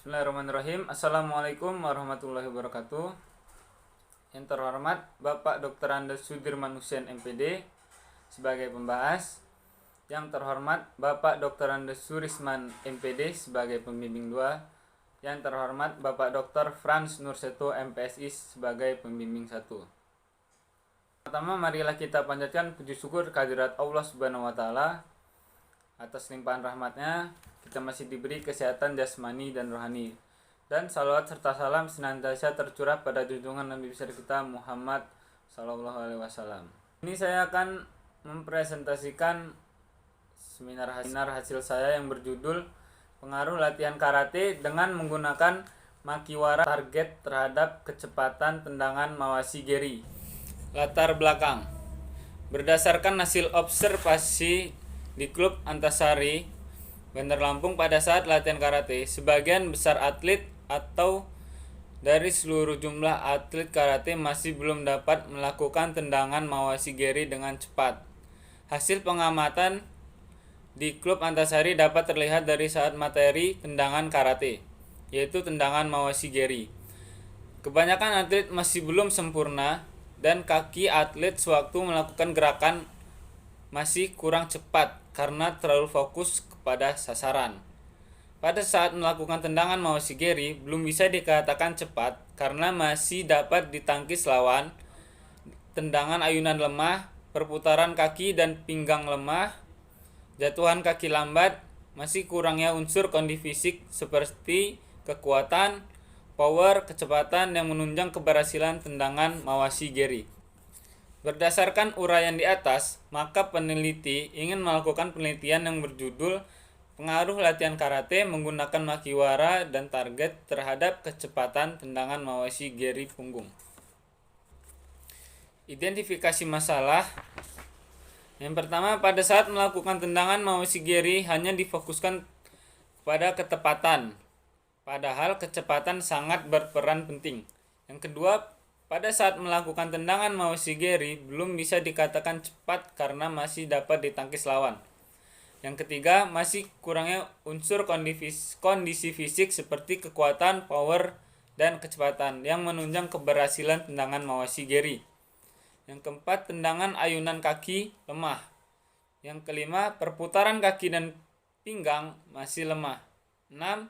Bismillahirrahmanirrahim. Assalamualaikum warahmatullahi wabarakatuh. Yang terhormat Bapak Dr. Andes Sudirman Hussein MPD sebagai pembahas. Yang terhormat Bapak Dr. Andes Surisman MPD sebagai pembimbing 2. Yang terhormat Bapak Dr. Franz Nurseto MPSI sebagai pembimbing 1. Pertama, marilah kita panjatkan puji syukur kehadirat Allah Subhanahu wa taala atas limpahan rahmatnya. Kita masih diberi kesehatan jasmani dan rohani, dan salawat serta salam senantiasa tercurah pada junjungan Nabi besar kita Muhammad Sallallahu Alaihi Wasallam. Ini saya akan mempresentasikan seminar hasil saya yang berjudul pengaruh latihan karate dengan menggunakan makiwara target terhadap kecepatan tendangan mawashi geri. Latar belakang: berdasarkan hasil observasi di klub Antasari Bandar Lampung pada saat latihan karate, sebagian besar atlet atau dari seluruh jumlah atlet karate masih belum dapat melakukan tendangan mawashi geri dengan cepat. Hasil pengamatan di klub Antasari dapat terlihat dari saat materi tendangan karate, yaitu tendangan mawashi geri. Kebanyakan atlet masih belum sempurna dan kaki atlet sewaktu melakukan gerakan masih kurang cepat karena terlalu fokus pada sasaran. Pada saat melakukan tendangan mawashi geri belum bisa dikatakan cepat karena masih dapat ditangkis lawan. Tendangan ayunan lemah, perputaran kaki dan pinggang lemah, jatuhan kaki lambat, masih kurangnya unsur kondisi fisik seperti kekuatan, power, kecepatan yang menunjang keberhasilan tendangan mawashi geri. Berdasarkan uraian di atas, maka peneliti ingin melakukan penelitian yang berjudul pengaruh latihan karate menggunakan makiwara dan target terhadap kecepatan tendangan mawashi geri punggung. Identifikasi masalah. Yang pertama, pada saat melakukan tendangan mawashi geri hanya difokuskan pada ketepatan, padahal kecepatan sangat berperan penting. Yang kedua, pada saat melakukan tendangan mawashi geri belum bisa dikatakan cepat karena masih dapat ditangkis lawan. Yang ketiga, masih kurangnya unsur kondisi fisik seperti kekuatan, power, dan kecepatan yang menunjang keberhasilan tendangan mawashi geri. Yang keempat, tendangan ayunan kaki lemah. Yang kelima, perputaran kaki dan pinggang masih lemah. 6.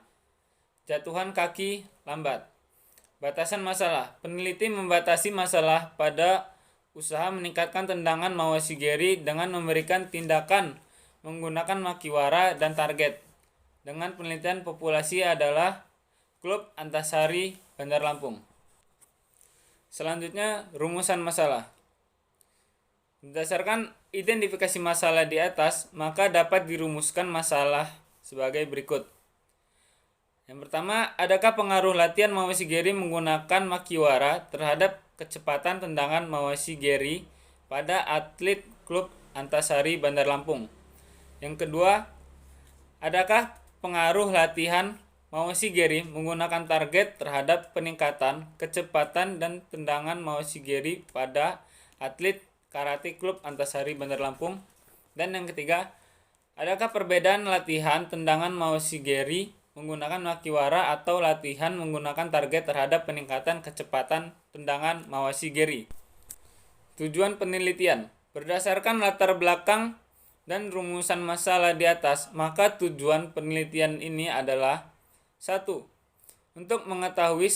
Jatuhan kaki lambat. Batasan masalah. Peneliti membatasi masalah pada usaha meningkatkan tendangan mawashi geri dengan memberikan tindakan menggunakan makiwara dan target. Dengan penelitian populasi adalah klub Antasari Bandar Lampung. Selanjutnya, rumusan masalah. Berdasarkan identifikasi masalah di atas, maka dapat dirumuskan masalah sebagai berikut. Yang pertama, adakah pengaruh latihan mawashi geri menggunakan makiwara terhadap kecepatan tendangan mawashi geri pada atlet klub Antasari Bandar Lampung? Yang kedua, adakah pengaruh latihan mawashi geri menggunakan target terhadap peningkatan kecepatan dan tendangan mawashi geri pada atlet karate klub Antasari Bandar Lampung? Dan yang ketiga, adakah perbedaan latihan tendangan mawashi geri menggunakan makiwara atau latihan menggunakan target terhadap peningkatan kecepatan tendangan mawashi geri? Tujuan penelitian. Berdasarkan latar belakang dan rumusan masalah di atas, maka tujuan penelitian ini adalah 1. Untuk mengetahui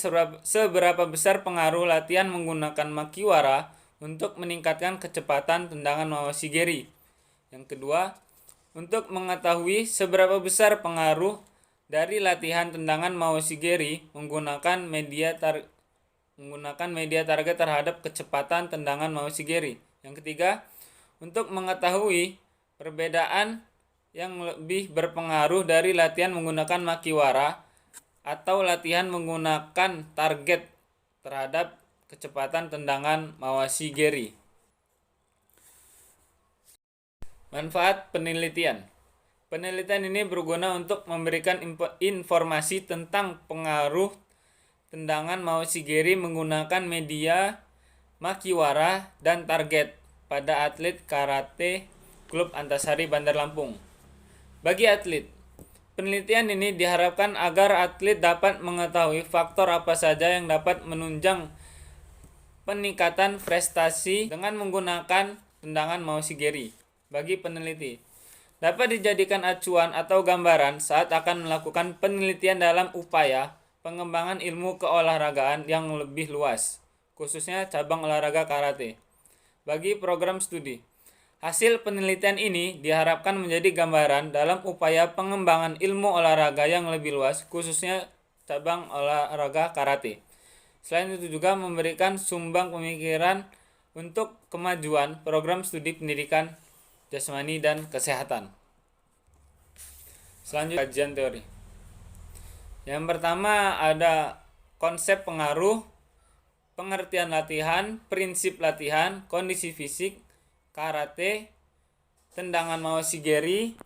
seberapa besar pengaruh latihan menggunakan makiwara untuk meningkatkan kecepatan tendangan mawashi geri. Yang kedua, untuk mengetahui seberapa besar pengaruh dari latihan tendangan mawashi geri menggunakan media target terhadap kecepatan tendangan mawashi geri. Yang ketiga, untuk mengetahui perbedaan yang lebih berpengaruh dari latihan menggunakan makiwara atau latihan menggunakan target terhadap kecepatan tendangan mawashi geri. Manfaat penelitian. Penelitian ini berguna untuk memberikan informasi tentang pengaruh tendangan mawashi geri menggunakan media makiwara dan target pada atlet karate klub Antasari Bandar Lampung. Bagi atlet, Penelitian ini diharapkan agar atlet dapat mengetahui faktor apa saja yang dapat menunjang peningkatan prestasi dengan menggunakan tendangan Mausigeri. Bagi peneliti, dapat dijadikan acuan atau gambaran saat akan melakukan penelitian dalam upaya pengembangan ilmu keolahragaan yang lebih luas, khususnya cabang olahraga karate. Bagi program studi, hasil penelitian ini diharapkan menjadi gambaran dalam upaya pengembangan ilmu olahraga yang lebih luas, khususnya cabang olahraga karate. Selain itu juga memberikan sumbang pemikiran untuk kemajuan program studi pendidikan jasmani dan kesehatan. Selanjutnya kajian teori. Yang pertama ada konsep pengaruh, pengertian latihan, prinsip latihan, kondisi fisik, karate, tendangan Mausigeri,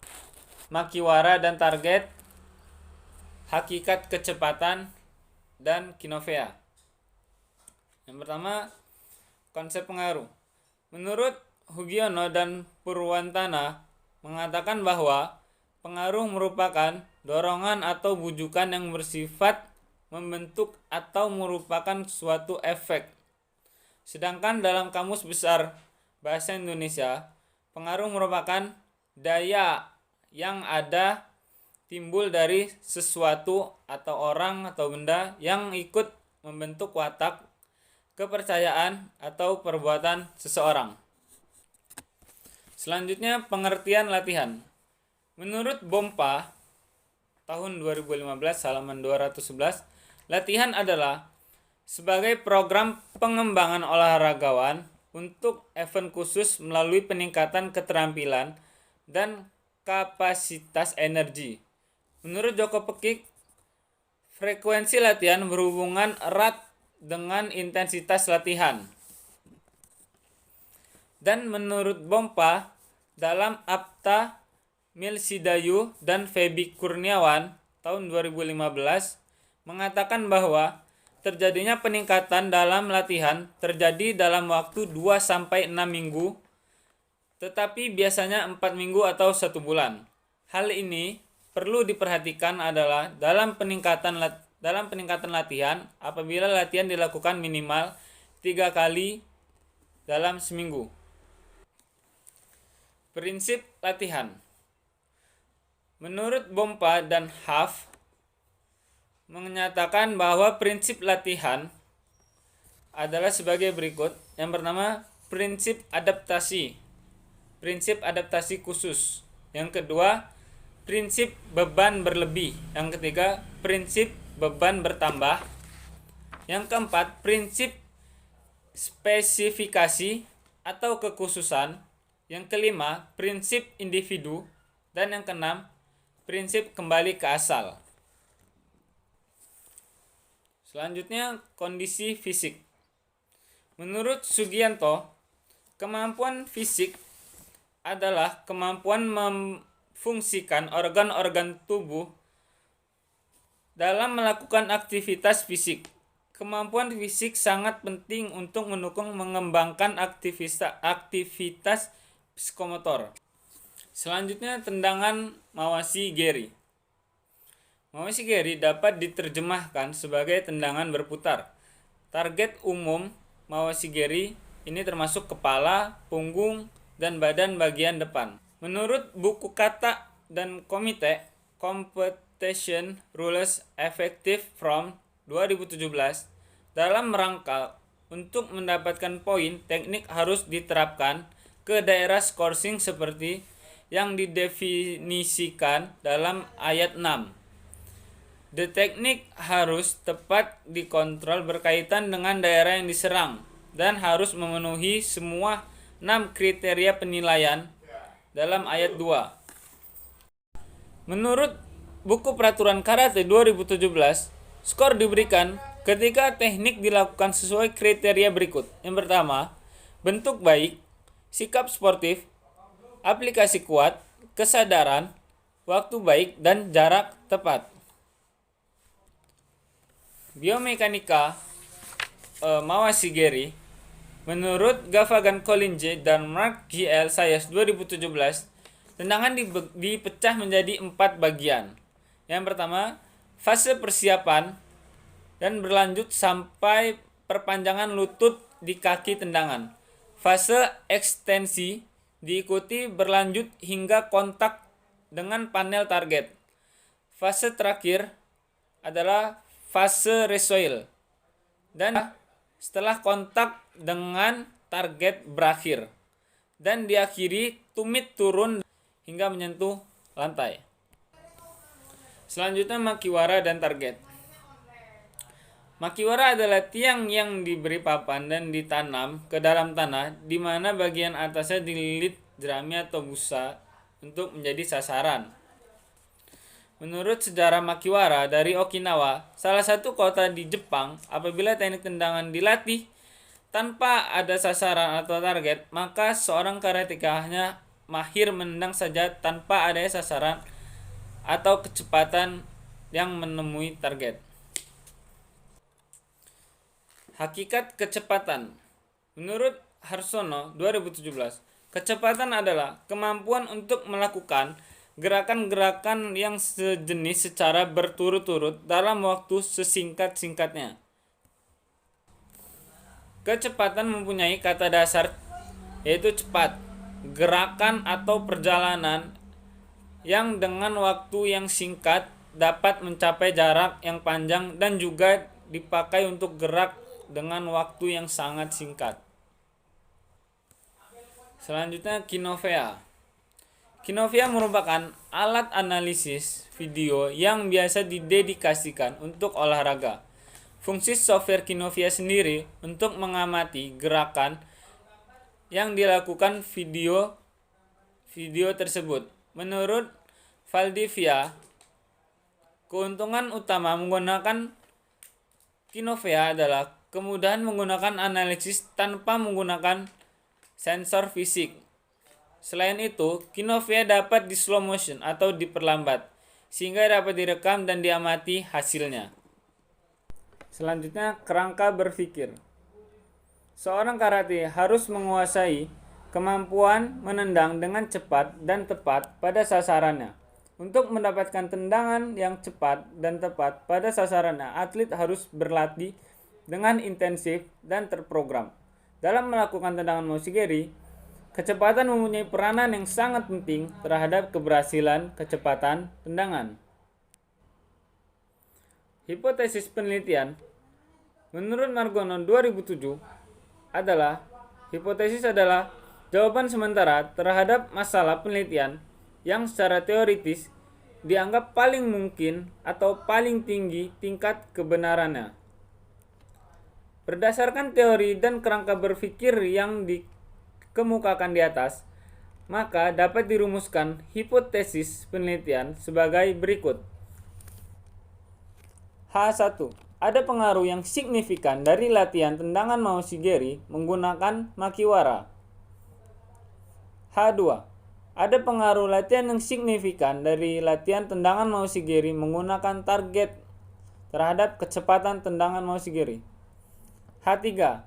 makiwara dan target, hakikat kecepatan, dan kinovea. Yang pertama, konsep pengaruh. Menurut Hugiono dan Purwantana mengatakan bahwa pengaruh merupakan dorongan atau bujukan yang bersifat membentuk atau merupakan suatu efek. Sedangkan dalam Kamus Besar Bahasa Indonesia, pengaruh merupakan daya yang ada timbul dari sesuatu atau orang atau benda yang ikut membentuk watak, kepercayaan, atau perbuatan seseorang. Selanjutnya, pengertian latihan. Menurut Bompa, tahun 2015, halaman 211, latihan adalah sebagai program pengembangan olahragawan untuk event khusus melalui peningkatan keterampilan dan kapasitas energi. Menurut Joko Pekik, frekuensi latihan berhubungan erat dengan intensitas latihan. Dan menurut Bompa, dalam Apta Milsidayu dan Feby Kurniawan tahun 2015 mengatakan bahwa terjadinya peningkatan dalam latihan terjadi dalam waktu 2-6 minggu, tetapi biasanya 4 minggu atau 1 bulan. Hal ini perlu diperhatikan adalah dalam peningkatan latihan apabila latihan dilakukan minimal 3 kali dalam seminggu. Prinsip latihan. Menurut Bompa dan Huff menyatakan bahwa prinsip latihan adalah sebagai berikut. Yang pertama, prinsip adaptasi. Prinsip adaptasi khusus. Yang kedua, prinsip beban berlebih. Yang ketiga, prinsip beban bertambah. Yang keempat, prinsip spesifikasi atau kekhususan. Yang kelima, prinsip individu. Dan yang keenam, prinsip kembali ke asal. Selanjutnya, kondisi fisik. Menurut Sugianto, kemampuan fisik adalah kemampuan memfungsikan organ-organ tubuh dalam melakukan aktivitas fisik. Kemampuan fisik sangat penting untuk mendukung mengembangkan aktivitas psikomotor. Selanjutnya, tendangan Mausigeri. Mausigeri dapat diterjemahkan sebagai tendangan berputar. Target umum Mausigeri ini termasuk kepala, punggung, dan badan bagian depan. Menurut buku kata dan komite Competition Rules Effective from 2017, dalam rangka untuk mendapatkan poin, teknik harus diterapkan ke daerah scoring seperti yang didefinisikan dalam ayat 6. The teknik harus tepat dikontrol berkaitan dengan daerah yang diserang dan harus memenuhi semua 6 kriteria penilaian dalam ayat 2. Menurut buku peraturan karate 2017, skor diberikan ketika teknik dilakukan sesuai kriteria berikut. Yang pertama, bentuk baik, sikap sportif, aplikasi kuat, kesadaran, waktu baik, dan jarak tepat. Biomekanika Mausigeri, menurut Gavagan Collinge dan Mark G.L. Sayers 2017, tendangan dipecah menjadi 4 bagian. Yang pertama, fase persiapan dan berlanjut sampai perpanjangan lutut di kaki tendangan. Fase ekstensi diikuti berlanjut hingga kontak dengan panel target. Fase terakhir adalah fase recoil dan setelah kontak dengan target berakhir dan diakhiri tumit turun hingga menyentuh lantai. Selanjutnya makiwara dan target. Makiwara adalah tiang yang diberi papan dan ditanam ke dalam tanah di mana bagian atasnya dililit jerami atau busa untuk menjadi sasaran. Menurut sejarah makiwara dari Okinawa, salah satu kota di Jepang, apabila teknik tendangan dilatih tanpa ada sasaran atau target, maka seorang karateka hanya mahir menendang saja tanpa adanya sasaran atau kecepatan yang menemui target. Hakikat kecepatan. Menurut Harsono 2017, kecepatan adalah kemampuan untuk melakukan gerakan-gerakan yang sejenis secara berturut-turut dalam waktu sesingkat-singkatnya. Kecepatan mempunyai kata dasar yaitu cepat, gerakan atau perjalanan yang dengan waktu yang singkat dapat mencapai jarak yang panjang dan juga dipakai untuk gerak dengan waktu yang sangat singkat. Selanjutnya, Kinovea. Kinovea merupakan alat analisis video yang biasa didedikasikan untuk olahraga. Fungsi software Kinovea sendiri untuk mengamati gerakan yang dilakukan video tersebut. Menurut Valdivia, keuntungan utama menggunakan Kinovea adalah kemudahan menggunakan analisis tanpa menggunakan sensor fisik. Selain itu, Kinovea dapat di slow motion atau diperlambat, sehingga dapat direkam dan diamati hasilnya. Selanjutnya, kerangka berpikir. Seorang karate harus menguasai kemampuan menendang dengan cepat dan tepat pada sasarannya. Untuk mendapatkan tendangan yang cepat dan tepat pada sasarannya, atlet harus berlatih dengan intensif dan terprogram. Dalam melakukan tendangan moshigeri, kecepatan mempunyai peranan yang sangat penting terhadap keberhasilan kecepatan tendangan. Hipotesis penelitian menurut Margono 2007 adalah hipotesis adalah jawaban sementara terhadap masalah penelitian yang secara teoritis dianggap paling mungkin atau paling tinggi tingkat kebenarannya. Berdasarkan teori dan kerangka berpikir yang dikemukakan di atas, maka dapat dirumuskan hipotesis penelitian sebagai berikut. H1. Ada pengaruh yang signifikan dari latihan tendangan moshigeri menggunakan makiwara. H2. Ada pengaruh latihan yang signifikan dari latihan tendangan moshigeri menggunakan target terhadap kecepatan tendangan moshigeri. H3.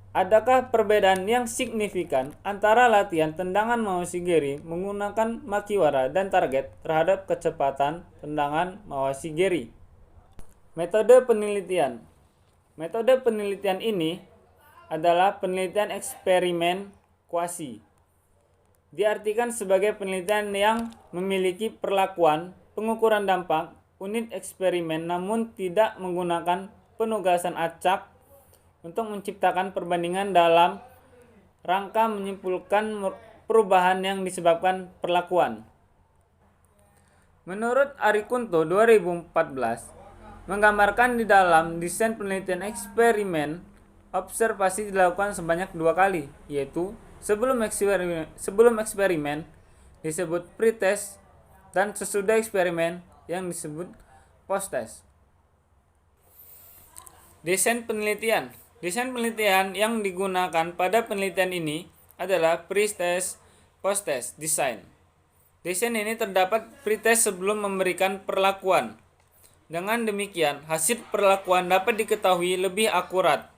Adakah perbedaan yang signifikan antara latihan tendangan moshigeri menggunakan makiwara dan target terhadap kecepatan tendangan moshigeri? Metode penelitian. Metode penelitian ini adalah penelitian eksperimen kuasi. Diartikan sebagai penelitian yang memiliki perlakuan pengukuran dampak unit eksperimen namun tidak menggunakan penugasan acak untuk menciptakan perbandingan dalam rangka menyimpulkan perubahan yang disebabkan perlakuan. Menurut Arikunto 2014, menggambarkan di dalam desain penelitian eksperimen, observasi dilakukan sebanyak 2 kali, yaitu sebelum eksperimen disebut pretest dan sesudah eksperimen yang disebut posttest. Desain penelitian. Desain penelitian yang digunakan pada penelitian ini adalah pretest posttest design. Desain ini terdapat pretest sebelum memberikan perlakuan. Dengan demikian, hasil perlakuan dapat diketahui lebih akurat.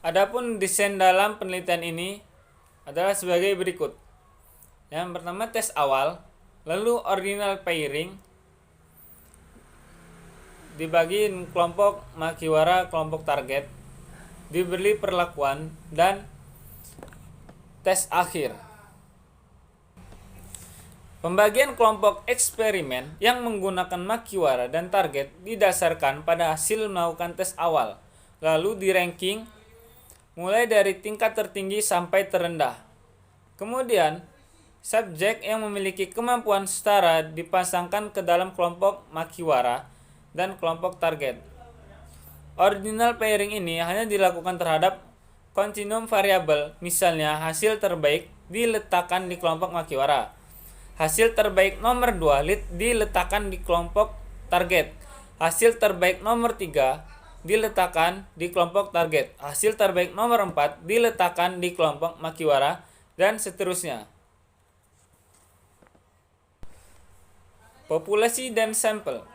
Adapun desain dalam penelitian ini adalah sebagai berikut. Yang pertama, tes awal, lalu ordinal pairing, dibagi kelompok makiwara, kelompok target, diberi perlakuan, dan tes akhir. Pembagian kelompok eksperimen yang menggunakan makiwara dan target didasarkan pada hasil melakukan tes awal, lalu di ranking mulai dari tingkat tertinggi sampai terendah. Kemudian, subjek yang memiliki kemampuan setara dipasangkan ke dalam kelompok makiwara dan kelompok target. Ordinal pairing ini hanya dilakukan terhadap kontinuum variabel, misalnya hasil terbaik diletakkan di kelompok makiwara. Hasil terbaik nomor 2 diletakkan di kelompok target. Hasil terbaik nomor 3 diletakkan di kelompok target. Hasil terbaik nomor 4 diletakkan di kelompok makiwara, dan seterusnya. Populasi dan sampel.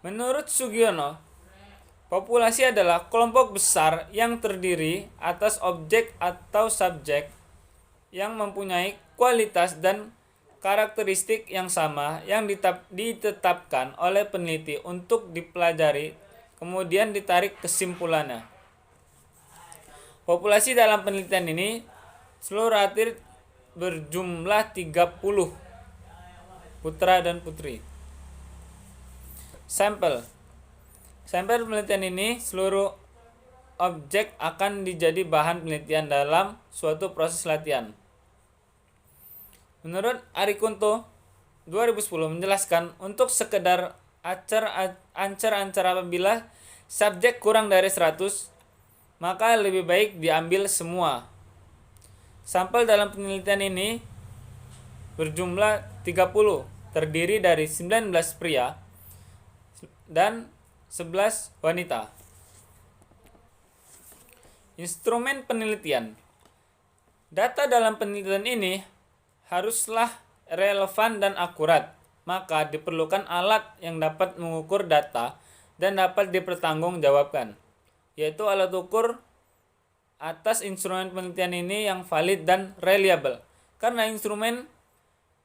Menurut Sugiono, populasi adalah kelompok besar yang terdiri atas objek atau subjek yang mempunyai kualitas dan karakteristik yang sama yang ditetapkan oleh peneliti untuk dipelajari, kemudian ditarik kesimpulannya. Populasi dalam penelitian ini seluruh atlet berjumlah 30 putra dan putri. Sampel penelitian ini seluruh objek akan dijadi bahan penelitian dalam suatu proses latihan. Menurut Arikunto 2010 menjelaskan untuk sekedar ancer-ancer apabila subjek kurang dari 100, maka lebih baik diambil semua. Sampel dalam penelitian ini berjumlah 30, terdiri dari 19 pria dan 11 wanita. Instrumen penelitian. Data dalam penelitian ini haruslah relevan dan akurat, maka diperlukan alat yang dapat mengukur data dan dapat dipertanggungjawabkan, yaitu alat ukur atas instrumen penelitian ini yang valid dan reliable. Karena instrumen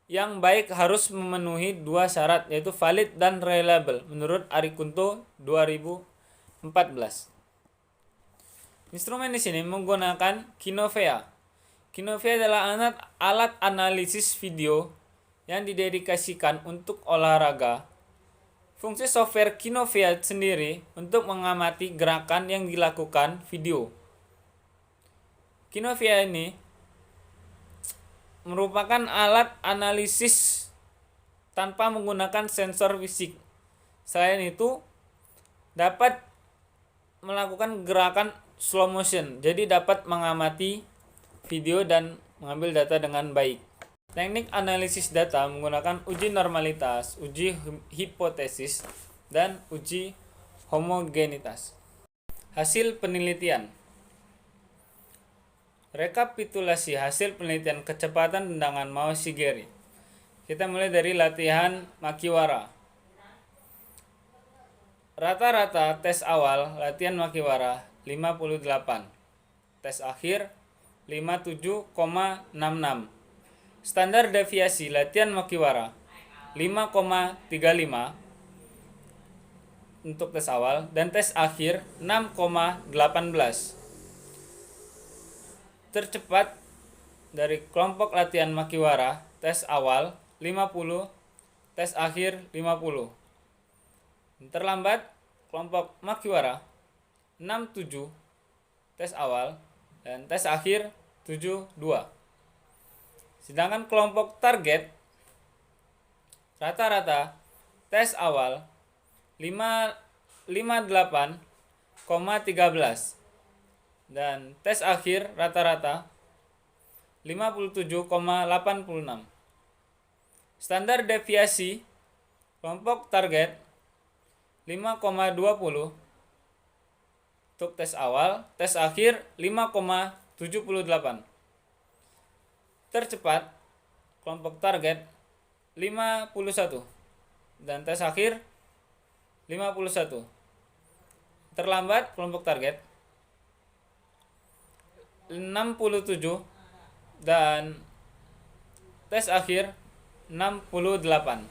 yang baik harus memenuhi dua syarat, yaitu valid dan reliable, menurut Arikunto 2014. Instrumen di sini menggunakan Kinovea. Kinovea adalah alat analisis video yang didedikasikan untuk olahraga. Fungsi software Kinovea sendiri untuk mengamati gerakan yang dilakukan video. Kinovea ini merupakan alat analisis tanpa menggunakan sensor fisik. Selain itu, dapat melakukan gerakan slow motion, jadi dapat mengamati video dan mengambil data dengan baik. Teknik analisis data menggunakan uji normalitas, uji hipotesis, dan uji homogenitas. Hasil penelitian. Rekapitulasi hasil penelitian kecepatan tendangan Mao Shigeru. Kita mulai dari latihan makiwara. Rata-rata tes awal latihan makiwara 58. Tes akhir 57,66. Standar deviasi latihan makiwara 5,35 untuk tes awal, dan tes akhir 6,18. Tercepat dari kelompok latihan makiwara tes awal 50, tes akhir 50. Terlambat kelompok makiwara 67, tes awal, dan tes akhir 72. Sedangkan kelompok target rata-rata tes awal 58,13 dan tes akhir rata-rata 57,86. Standar deviasi kelompok target 5,20 untuk tes awal, tes akhir 5,78. Tercepat kelompok target 51 dan tes akhir 51. Terlambat kelompok target 67 dan tes akhir 68.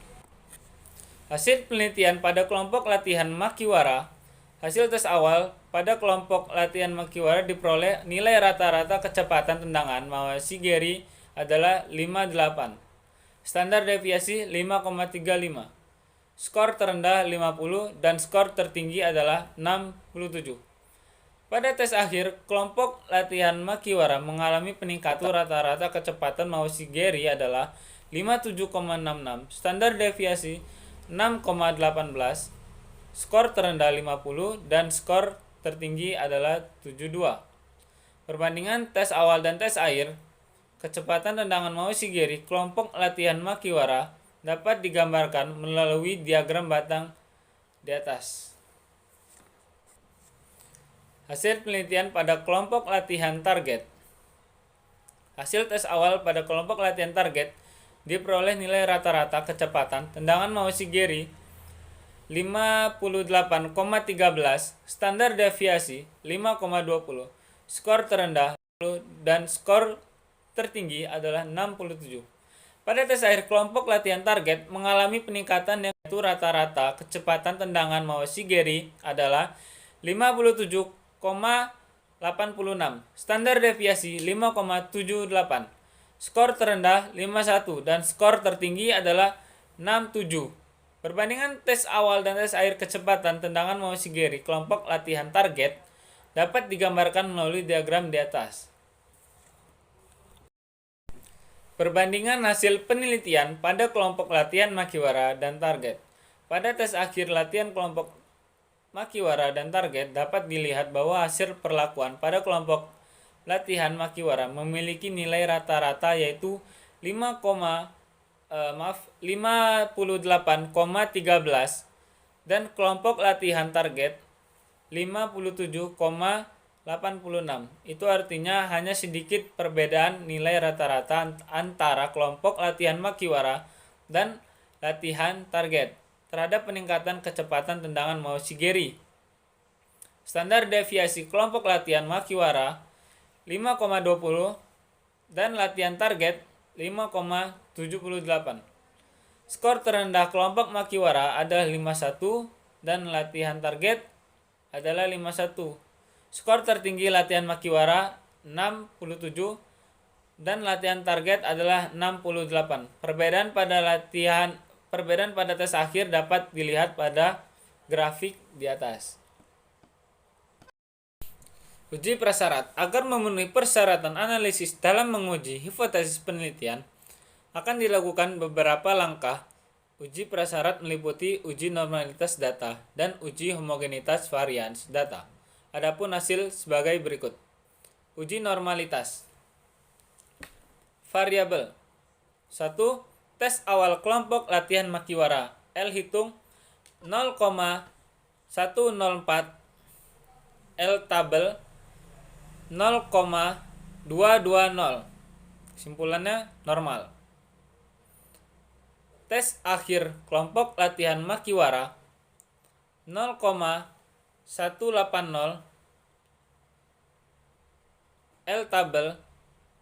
Hasil penelitian pada kelompok latihan Makiwara. Hasil tes awal pada kelompok latihan Makiwara diperoleh nilai rata-rata kecepatan tendangan Mawashigeri adalah 58. Standar deviasi 5,35. Skor terendah 50 dan skor tertinggi adalah 67. Pada tes akhir, kelompok latihan Makiwara mengalami peningkatan rata-rata kecepatan Mawashigeri adalah 57,66, standar deviasi 6,18, skor terendah 50 dan skor tertinggi adalah 72. Perbandingan tes awal dan tes akhir kecepatan tendangan Mawashigeri kelompok latihan Makiwara dapat digambarkan melalui diagram batang di atas. Hasil penelitian pada kelompok latihan target. Hasil tes awal pada kelompok latihan target diperoleh nilai rata-rata kecepatan tendangan Mawashigeri 58,13, standar deviasi 5,20, skor terendah 10 dan skor tertinggi adalah 67. Pada tes akhir kelompok latihan target mengalami peningkatan yaitu rata-rata kecepatan tendangan Mawashigeri adalah 57,86, standar deviasi 5,78, skor terendah 51 dan skor tertinggi adalah 67. Perbandingan tes awal dan tes akhir kecepatan tendangan Mawashigeri kelompok latihan target dapat digambarkan melalui diagram di atas. Perbandingan hasil penelitian pada kelompok latihan Makiwara dan target. Pada tes akhir latihan kelompok Makiwara dan target dapat dilihat bahwa hasil perlakuan pada kelompok latihan Makiwara memiliki nilai rata-rata yaitu 58,13 dan kelompok latihan target 57,86. Itu artinya hanya sedikit perbedaan nilai rata-rata antara kelompok latihan Makiwara dan latihan target terhadap peningkatan kecepatan tendangan Mawashigeri. Standar deviasi kelompok latihan Makiwara 5,20 dan latihan target 5,78. Skor terendah kelompok Makiwara adalah 51 dan latihan target adalah 51. Skor tertinggi latihan Makiwara 67 dan latihan target adalah 68. Perbedaan pada tes akhir dapat dilihat pada grafik di atas. Uji prasyarat. Agar memenuhi persyaratan analisis dalam menguji hipotesis penelitian, akan dilakukan beberapa langkah. Uji prasyarat meliputi uji normalitas data dan uji homogenitas varians data. Adapun hasil sebagai berikut. Uji normalitas. Variabel 1. Tes awal kelompok latihan Makiwara. L hitung 0,104, L tabel 0,220. Kesimpulannya normal. Tes akhir kelompok latihan Makiwara 0,180, L tabel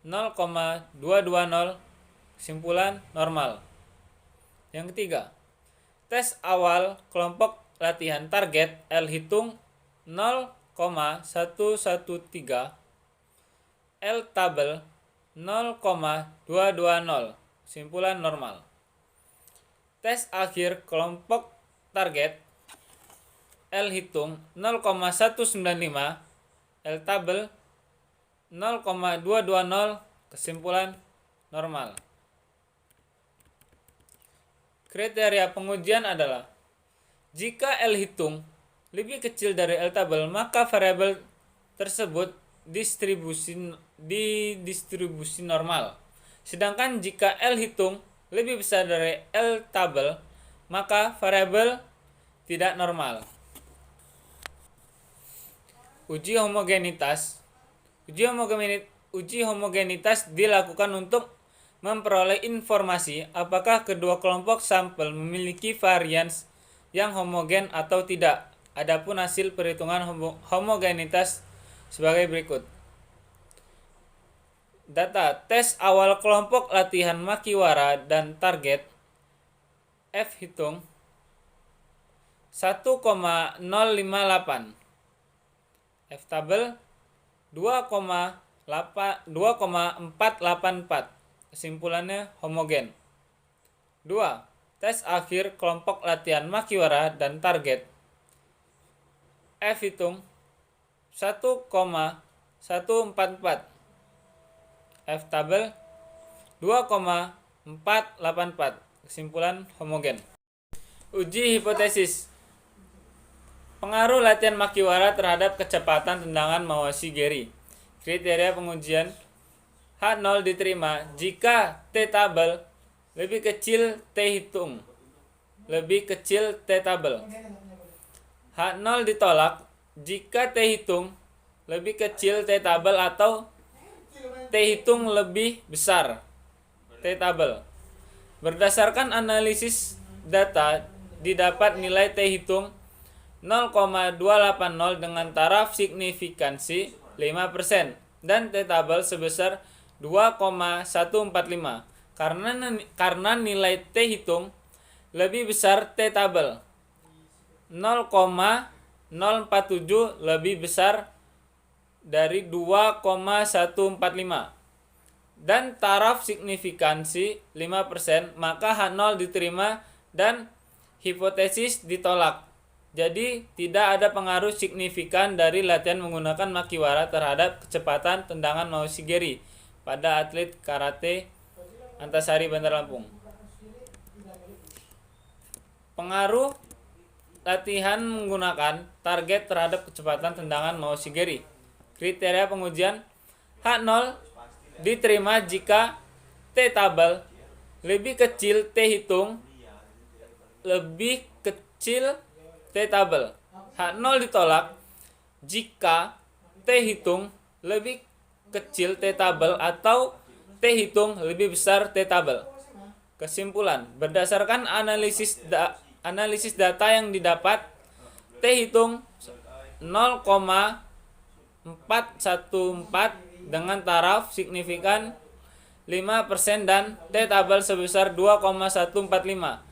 0,220, kesimpulan normal. Yang ketiga, tes awal kelompok latihan target L hitung 0,113, L tabel 0,220, kesimpulan normal. Tes akhir kelompok target L hitung 0,195, L tabel 0,220, kesimpulan normal. Kriteria pengujian adalah jika L hitung lebih kecil dari L tabel, maka variabel tersebut didistribusi normal. Sedangkan jika L hitung lebih besar dari L tabel, maka variabel tidak normal. Uji homogenitas. Uji homogenitas dilakukan untuk memperoleh informasi apakah kedua kelompok sampel memiliki varians yang homogen atau tidak. Adapun hasil perhitungan homogenitas sebagai berikut. Data tes awal kelompok latihan Makiwara dan target F hitung 1,058. F-tabel 2,484. Kesimpulannya homogen. 2. Tes akhir kelompok latihan Makiwara dan target. F hitung 1,144. F-tabel 2,484. Kesimpulan homogen. Uji hipotesis. Pengaruh latihan Makiwara terhadap kecepatan tendangan Mawashigeri. Kriteria pengujian. H0 diterima jika T-tabel lebih kecil T hitung lebih kecil T-tabel. H0 ditolak jika T hitung lebih kecil T-tabel atau T hitung lebih besar T-tabel. Berdasarkan analisis data didapat nilai T hitung 0,280 dengan taraf signifikansi 5% dan T-tabel sebesar 2,145 karena nilai T hitung lebih besar T-tabel 0,047 lebih besar dari 2,145 dan taraf signifikansi 5%, maka H0 diterima dan hipotesis ditolak. Jadi tidak ada pengaruh signifikan dari latihan menggunakan Makiwara terhadap kecepatan tendangan Mawashigeri pada atlet karate Antasari Bandar Lampung. Pengaruh latihan menggunakan target terhadap kecepatan tendangan Mawashigeri. Kriteria pengujian. H0 diterima jika T-tabel lebih kecil T hitung lebih kecil T-tabel. H0 ditolak jika T hitung lebih kecil T-tabel atau T hitung lebih besar T-tabel. Kesimpulan, berdasarkan analisis data yang didapat, T hitung 0,414 dengan taraf signifikan 5% dan T-tabel sebesar 2,145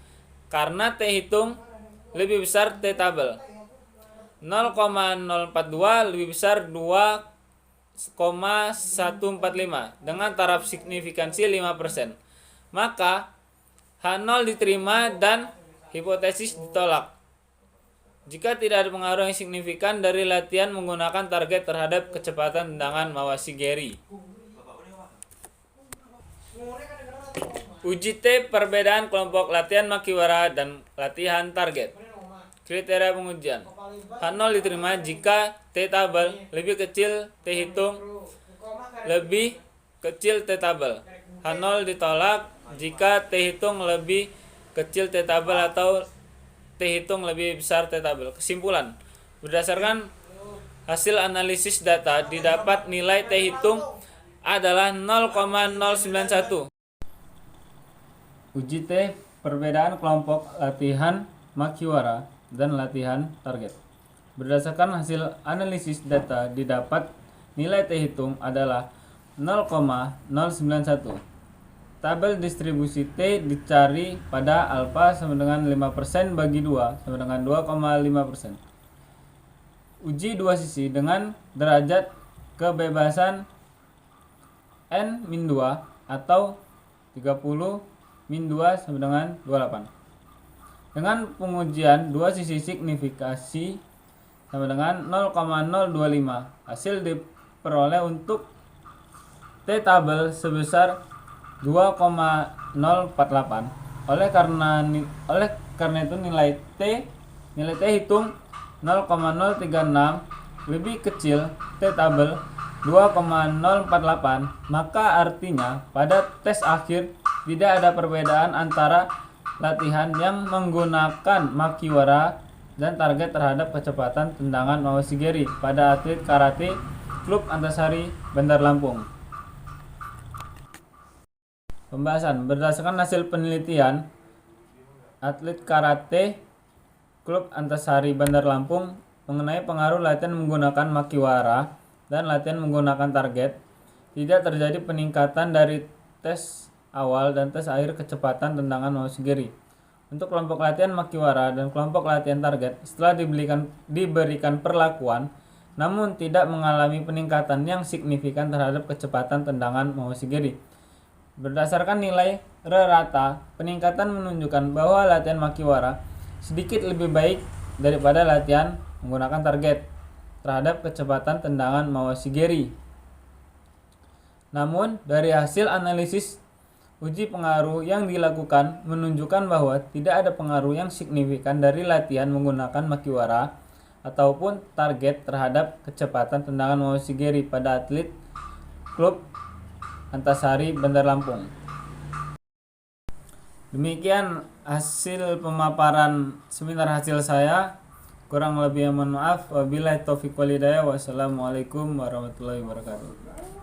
karena T hitung lebih besar T-tabel 0,042 lebih besar 2,145 dengan taraf signifikansi 5%. Maka H0 diterima dan hipotesis ditolak jika tidak ada pengaruh yang signifikan dari latihan menggunakan target terhadap kecepatan tendangan Mawashigeri. Uji T perbedaan kelompok latihan Makiwara dan latihan target. Kriteria pengujian. H0 diterima jika T-tabel lebih kecil T hitung lebih kecil T-tabel. H0 ditolak jika T hitung lebih kecil T-tabel atau T hitung lebih besar T-tabel. Kesimpulan, berdasarkan hasil analisis data didapat nilai T hitung adalah 0,091. Uji T perbedaan kelompok latihan Makiwara dan latihan target. Berdasarkan hasil analisis data didapat nilai T hitung adalah 0,091. Tabel distribusi T dicari pada alfa sama dengan 5% bagi 2 sama dengan 2,5%. Uji dua sisi dengan derajat kebebasan N-2 atau 30 min 2 sama dengan 28. Dengan pengujian dua sisi signifikasi sama dengan 0,025. Hasil diperoleh untuk T-tabel sebesar 2,048. Oleh karena itu nilai T hitung 0,036 lebih kecil T-tabel 2,048, maka artinya pada tes akhir tidak ada perbedaan antara latihan yang menggunakan Makiwara dan target terhadap kecepatan tendangan Mawashigeri pada atlet karate Klub Antasari Bandar Lampung. Pembahasan berdasarkan hasil penelitian atlet karate Klub Antasari Bandar Lampung mengenai pengaruh latihan menggunakan Makiwara dan latihan menggunakan target, tidak terjadi peningkatan dari tes awal dan tes akhir kecepatan tendangan Mawashigeri. Untuk kelompok latihan Makiwara dan kelompok latihan target setelah diberikan perlakuan namun tidak mengalami peningkatan yang signifikan terhadap kecepatan tendangan Mawasigiri. Berdasarkan nilai rata, peningkatan menunjukkan bahwa latihan Makiwara sedikit lebih baik daripada latihan menggunakan target terhadap kecepatan tendangan Mawasigiri. Namun, dari hasil analisis uji pengaruh yang dilakukan menunjukkan bahwa tidak ada pengaruh yang signifikan dari latihan menggunakan Makiwara ataupun target terhadap kecepatan tendangan Mawasigiri pada atlet klub Antasari Bandar Lampung. Demikian hasil pemaparan seminar hasil saya. Kurang lebih mohon maaf. Wabillahi taufiq wal hidayah. Wassalamualaikum warahmatullahi wabarakatuh.